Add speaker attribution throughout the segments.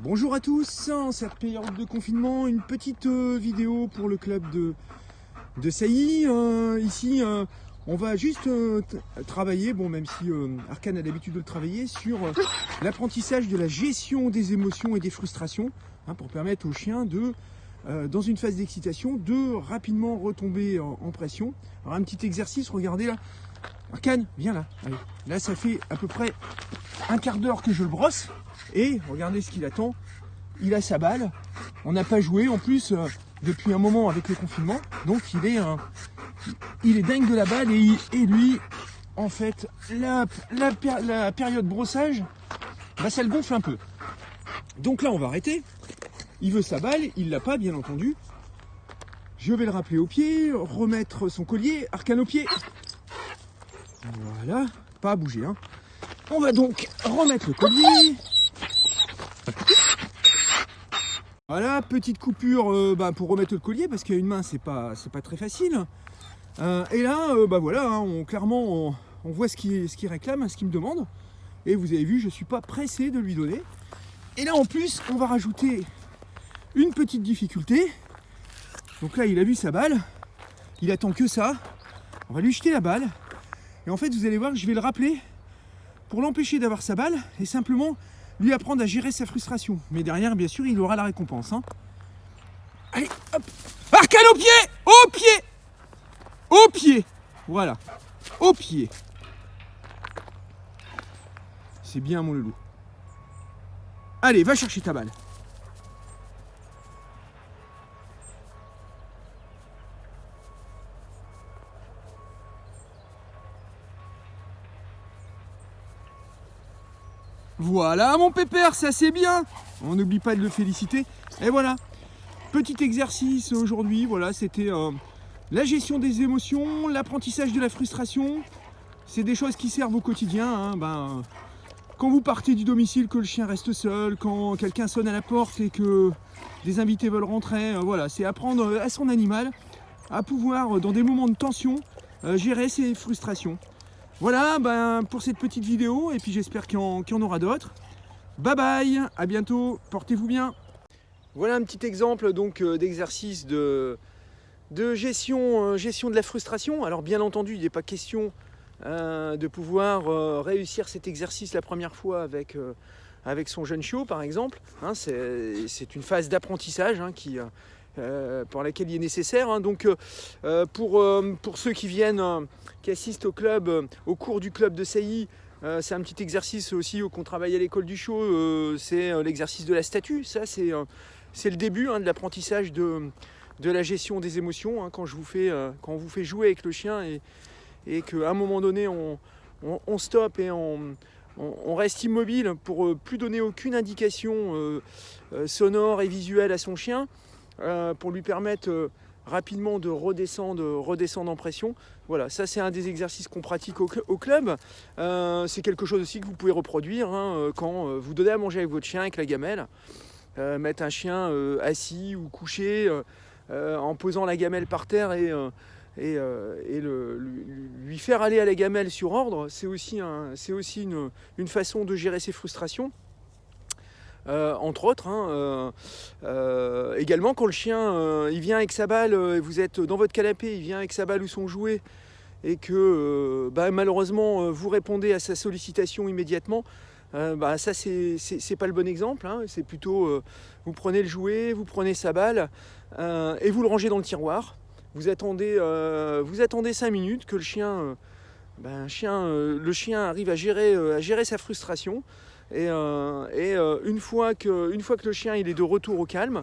Speaker 1: Bonjour à tous, en cette période de confinement, une petite vidéo pour le club de Sailly. Ici, on va juste travailler, bon même si Arkane a l'habitude de le travailler, sur l'apprentissage de la gestion des émotions et des frustrations, pour permettre aux chiens de, dans une phase d'excitation, de rapidement retomber en pression. Alors un petit exercice, regardez là. Arkane, viens là. Allez. Là, ça fait à peu près un quart d'heure que je le brosse. Et regardez ce qu'il attend. Il a sa balle. On n'a pas joué en plus depuis un moment avec le confinement. Donc il est dingue de la balle. Et lui, en fait, la période brossage, ça le gonfle un peu. Donc là, on va arrêter. Il veut sa balle. Il l'a pas, bien entendu. Je vais le rappeler au pied. Remettre son collier. Arkane au pied. Voilà. Pas à bouger. On va donc remettre le collier. Voilà, petite coupure pour remettre le collier parce qu'il y a une main, c'est pas très facile. Et là, voilà, clairement on voit ce qu'il réclame, ce qu'il me demande. Et vous avez vu, je suis pas pressé de lui donner. Et là en plus, on va rajouter une petite difficulté. Donc là, il a vu sa balle, il attend que ça. On va lui jeter la balle. Et en fait, vous allez voir, je vais le rappeler pour l'empêcher d'avoir sa balle et simplement lui apprendre à gérer sa frustration. Mais derrière, bien sûr, il aura la récompense. Allez, hop. Arkane au pied. Au pied. Au pied. Voilà. Au pied. C'est bien, mon loulou. Allez, va chercher ta balle. Voilà mon pépère, ça c'est bien. On n'oublie pas de le féliciter. Et voilà, petit exercice aujourd'hui, voilà, c'était la gestion des émotions, l'apprentissage de la frustration. C'est des choses qui servent au quotidien. Quand vous partez du domicile, que le chien reste seul, quand quelqu'un sonne à la porte et que des invités veulent rentrer, voilà, c'est apprendre à son animal à pouvoir, dans des moments de tension, gérer ses frustrations. Voilà pour cette petite vidéo, et puis j'espère qu'il y en aura d'autres. Bye bye, à bientôt, portez-vous bien. Voilà un petit exemple donc d'exercice de gestion de la frustration. Alors bien entendu, il n'est pas question de pouvoir réussir cet exercice la première fois avec son jeune chiot par exemple. C'est une phase d'apprentissage pour laquelle il est nécessaire. Donc pour ceux qui viennent, qui assistent au club, au cours du club de Sailly, c'est un petit exercice aussi qu'on travaille à l'école du chiot, c'est l'exercice de la statue. Ça c'est le début de l'apprentissage de la gestion des émotions, quand on vous fait jouer avec le chien et qu'à un moment donné on stoppe et on reste immobile pour plus donner aucune indication sonore et visuelle à son chien, pour lui permettre rapidement de redescendre en pression. Voilà, ça c'est un des exercices qu'on pratique au club. C'est quelque chose aussi que vous pouvez reproduire quand vous donnez à manger avec votre chien, avec la gamelle. Mettre un chien assis ou couché en posant la gamelle par terre et lui faire aller à la gamelle sur ordre, c'est aussi une façon de gérer ses frustrations. Entre autres, également quand le chien il vient avec sa balle, vous êtes dans votre canapé, il vient avec sa balle ou son jouet et que malheureusement vous répondez à sa sollicitation immédiatement, ça c'est pas le bon exemple, c'est plutôt vous prenez le jouet, vous prenez sa balle et vous le rangez dans le tiroir. Vous attendez 5 minutes que le chien arrive à gérer sa frustration. Et une fois que le chien il est de retour au calme,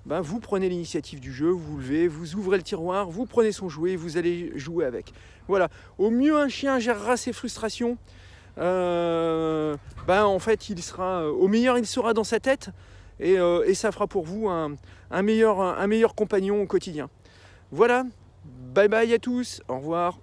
Speaker 1: vous prenez l'initiative du jeu, vous levez, vous ouvrez le tiroir, vous prenez son jouet et vous allez jouer avec. Voilà, au mieux un chien gérera ses frustrations, en fait au meilleur il sera dans sa tête et ça fera pour vous un meilleur compagnon au quotidien. Voilà, bye bye à tous, au revoir.